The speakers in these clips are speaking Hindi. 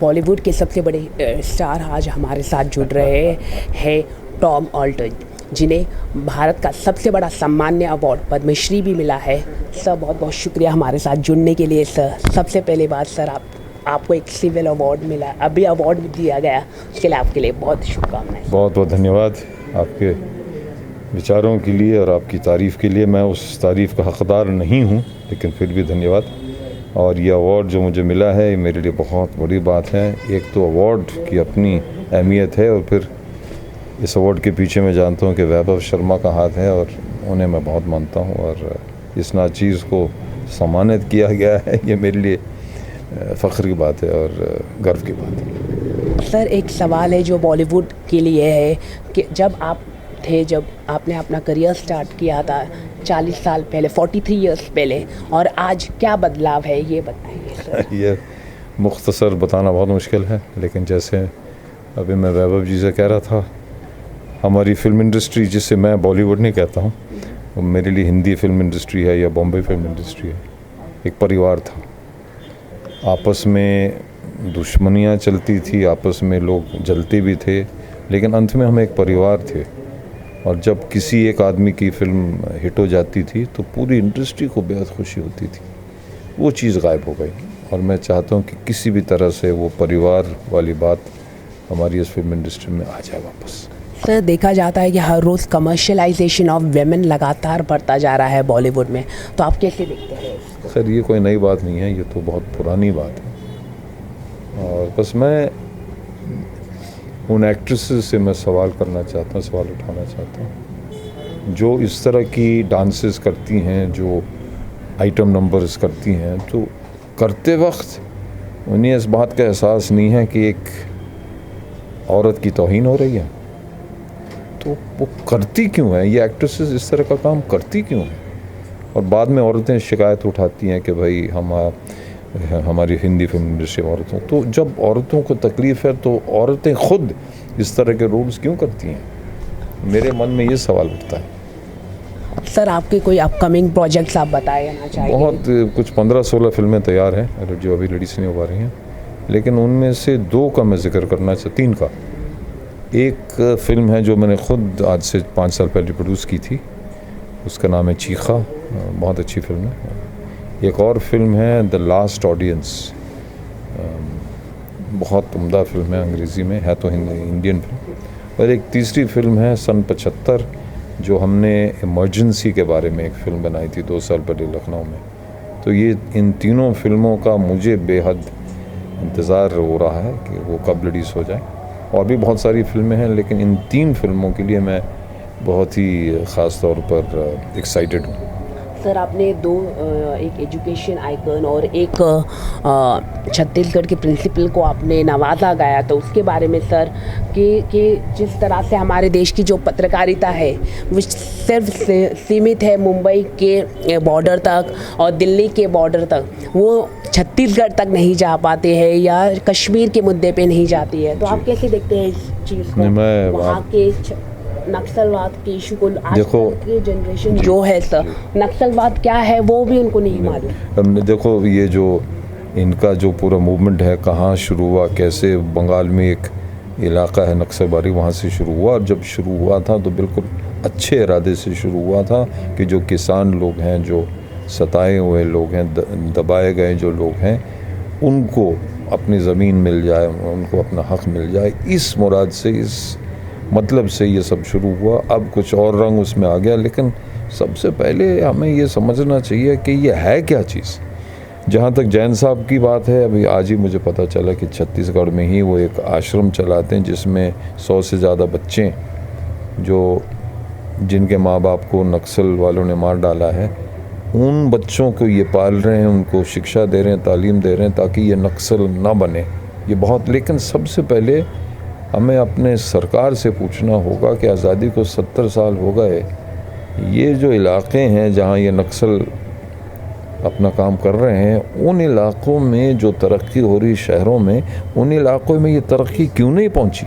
बॉलीवुड के सबसे बड़े स्टार आज हमारे साथ जुड़ रहे हैं टॉम ऑल्टर, जिन्हें भारत का सबसे बड़ा सम्मान्य अवार्ड पद्मश्री भी मिला है। सर बहुत बहुत शुक्रिया हमारे साथ जुड़ने के लिए। सर सबसे पहले बात सर, आपको एक सिविल अवार्ड मिला, अभी अवार्ड भी दिया गया, उसके लिए आपके लिए बहुत शुभकामनाएं। बहुत बहुत धन्यवाद आपके विचारों के लिए और आपकी तारीफ़ के लिए। मैं उस तारीफ़ का हक़दार नहीं हूँ, लेकिन फिर भी धन्यवाद। और ये अवार्ड जो मुझे मिला है, ये मेरे लिए बहुत बड़ी बात है। एक तो अवार्ड की अपनी अहमियत है, और फिर इस अवार्ड के पीछे मैं जानता हूँ कि वैभव शर्मा का हाथ है, और उन्हें मैं बहुत मानता हूँ। और इस नाचीज़ को सम्मानित किया गया है, ये मेरे लिए फ़ख्र की बात है और गर्व की बात है। सर एक सवाल है जो बॉलीवुड के लिए है कि जब आपने अपना करियर स्टार्ट किया था 40 साल पहले, 43 इयर्स पहले, और आज क्या बदलाव है, ये बताइए सर। ये मुख्तसर बताना बहुत मुश्किल है, लेकिन जैसे अभी मैं वैभव जी से कह रहा था, हमारी फिल्म इंडस्ट्री, जिसे मैं बॉलीवुड नहीं कहता हूँ, वो मेरे लिए हिंदी फिल्म इंडस्ट्री है या बॉम्बे फिल्म इंडस्ट्री है, एक परिवार था। आपस में दुश्मनियाँ चलती थी, आपस में लोग जलते भी थे, लेकिन अंत में हम एक परिवार थे। और जब किसी एक आदमी की फिल्म हिट हो जाती थी तो पूरी इंडस्ट्री को बेहद खुशी होती थी। वो चीज़ गायब हो गई, और मैं चाहता हूँ कि किसी भी तरह से वो परिवार वाली बात हमारी इस फिल्म इंडस्ट्री में आ जाए वापस। सर देखा जाता है कि हर रोज़ कमर्शियलाइजेशन ऑफ वेमेन लगातार बढ़ता जा रहा है बॉलीवुड में, तो आप कैसे देखते हैं इसको? सर ये कोई नई बात नहीं है, ये तो बहुत पुरानी बात है। और बस मैं उन एक्ट्रेसेस से मैं सवाल करना चाहता हूँ, सवाल उठाना चाहता हूँ, जो इस तरह की डांसेस करती हैं, जो आइटम नंबर्स करती हैं, तो करते वक्त उन्हें इस बात का एहसास नहीं है कि एक औरत की तौहीन हो रही है। तो वो करती क्यों है, ये एक्ट्रेसेस इस तरह का काम करती क्यों है? और बाद में औरतें शिकायत उठाती हैं कि भाई हमारी हिंदी फिल्म इंडस्ट्री में औरतों, तो जब औरतों को तकलीफ़ है तो औरतें खुद इस तरह के रोल्स क्यों करती हैं? मेरे मन में ये सवाल उठता है। सर आपके कोई अपकमिंग प्रोजेक्ट्स आप बताना चाहिए? बहुत कुछ 15-16 फिल्में तैयार हैं जो अभी रिलीज नहीं हो पा रही हैं, लेकिन उनमें से 2 का मैं जिक्र करना चाहता, 3 का। एक फिल्म है जो मैंने खुद आज से 5 साल पहले प्रोड्यूस की थी, उसका नाम है चीखा, बहुत अच्छी फिल्म है। एक और फिल्म है द लास्ट ऑडियंस, बहुत उम्दा फिल्म है, अंग्रेज़ी में है तो इंडियन फिल्म। और एक तीसरी फिल्म है सन 75, जो हमने इमरजेंसी के बारे में एक फ़िल्म बनाई थी 2 साल पहले लखनऊ में। तो ये इन तीनों फिल्मों का मुझे बेहद इंतज़ार हो रहा है कि वो कब रिलीज़ हो जाए। और भी बहुत सारी फिल्में हैं, लेकिन इन 3 फिल्मों के लिए मैं बहुत ही ख़ास तौर पर एक्साइटेड हूँ। सर आपने 2 एक एजुकेशन आइकन और एक छत्तीसगढ़ के प्रिंसिपल को आपने नवाजा गया, तो उसके बारे में सर कि जिस तरह से हमारे देश की जो पत्रकारिता है वो सिर्फ सीमित है मुंबई के बॉर्डर तक और दिल्ली के बॉर्डर तक, वो छत्तीसगढ़ तक नहीं जा पाते हैं या कश्मीर के मुद्दे पे नहीं जाती है, तो आप कैसे देखते हैं इस चीज़ को? वहाँ के नक्सलवाद के इशू को देखो, के जनरेशन जो है सर, नक्सलवाद क्या है वो भी उनको नहीं मालूम। हमने देखो ये जो इनका जो पूरा मूवमेंट है, कहाँ शुरू हुआ, कैसे बंगाल में एक इलाका है नक्सलबारी, वहाँ से शुरू हुआ। और जब शुरू हुआ था तो बिल्कुल अच्छे इरादे से शुरू हुआ था कि जो किसान लोग हैं, जो सताए हुए लोग हैं, दबाए गए जो लोग हैं, उनको अपनी ज़मीन मिल जाए, उनको अपना हक़ मिल जाए। इस मुराद से, इस मतलब से ये सब शुरू हुआ। अब कुछ और रंग उसमें आ गया, लेकिन सबसे पहले हमें ये समझना चाहिए कि ये है क्या चीज़। जहाँ तक जैन साहब की बात है, अभी आज ही मुझे पता चला कि छत्तीसगढ़ में ही वो एक आश्रम चलाते हैं जिसमें 100 से ज़्यादा बच्चे जिनके माँ बाप को नक्सल वालों ने मार डाला है, उन बच्चों को ये पाल रहे हैं, उनको शिक्षा दे रहे हैं, तालीम दे रहे हैं, ताकि ये नक्सल ना बने। ये बहुत, लेकिन सबसे पहले हमें अपने सरकार से पूछना होगा कि आज़ादी को 70 साल हो गए, ये जो इलाके हैं जहाँ ये नक्सल अपना काम कर रहे हैं, उन इलाकों में जो तरक्की हो रही शहरों में, उन इलाकों में ये तरक्की क्यों नहीं पहुँची?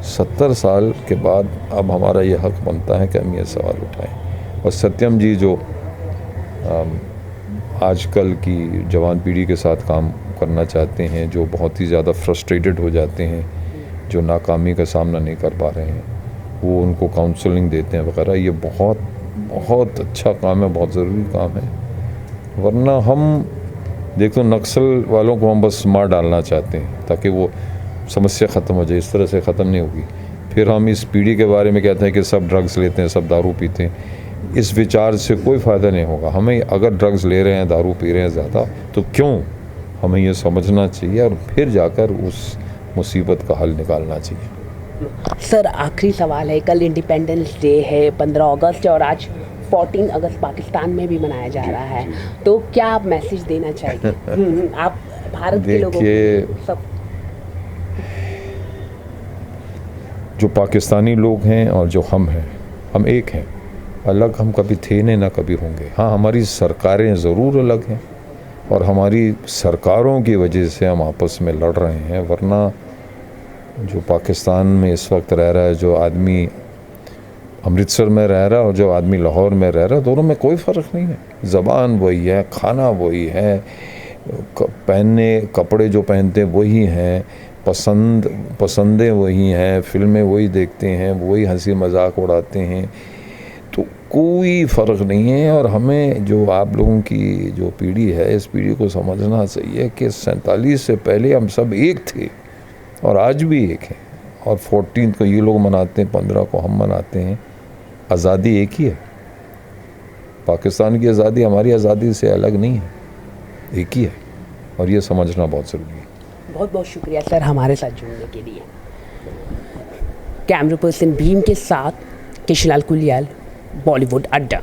70 साल के बाद अब हमारा ये हक़ बनता है कि हम ये सवाल उठाएं। और सत्यम जी जो आजकल की जवान पीढ़ी के साथ काम करना चाहते हैं, जो बहुत ही ज़्यादा फ्रस्ट्रेटेड हो जाते हैं, जो नाकामी का सामना नहीं कर पा रहे हैं, वो उनको काउंसलिंग देते हैं वगैरह। ये बहुत बहुत अच्छा काम है, बहुत ज़रूरी काम है। वरना हम देखो नक्सल वालों को हम बस मार डालना चाहते हैं ताकि वो समस्या ख़त्म हो जाए, इस तरह से ख़त्म नहीं होगी। फिर हम इस पीढ़ी के बारे में कहते हैं कि सब ड्रग्स लेते हैं, सब दारू पीते हैं। इस विचार से कोई फ़ायदा नहीं होगा। हमें अगर ड्रग्स ले रहे हैं, दारू पी रहे हैं ज़्यादा, तो क्यों, हमें ये समझना चाहिए और फिर जाकर उस मुसीबत का हल निकालना चाहिए। सर आखिरी सवाल है, कल इंडिपेंडेंस डे है, 15 अगस्त है और आज 14 अगस्त पाकिस्तान में भी मनाया जा रहा है, तो क्या आप मैसेज देना चाहिए आप भारत के लोगों को? सब जो पाकिस्तानी लोग हैं और जो हम हैं, हम एक हैं। अलग हम कभी थे नहीं, ना कभी होंगे। हाँ, हमारी सरकारें ज़रूर अलग हैं और हमारी सरकारों की वजह से हम आपस में लड़ रहे हैं। वरना जो पाकिस्तान में इस वक्त रह रहा है, जो आदमी अमृतसर में रह रहा है और जो आदमी लाहौर में रह रहा है, दोनों में कोई फ़र्क नहीं है। ज़बान वही है, खाना वही है, पहनने कपड़े जो पहनते वही हैं, पसंदें वही हैं, फिल्में वही देखते हैं, वही हंसी मजाक उड़ाते हैं, तो कोई फ़र्क नहीं है। और हमें जो आप लोगों की जो पीढ़ी है, इस पीढ़ी को समझना चाहिए कि 47 से पहले हम सब एक थे और आज भी एक हैं। और 14 को ये लोग मनाते हैं, 15 को हम मनाते हैं। आज़ादी एक ही है। पाकिस्तान की आज़ादी हमारी आज़ादी से अलग नहीं है, एक ही है, और ये समझना बहुत ज़रूरी है। बहुत बहुत शुक्रिया सर हमारे साथ जुड़ने के लिए। कैमरा पर्सन भीम के साथ केशलाल कुलियाल, बॉलीवुड अड्डा।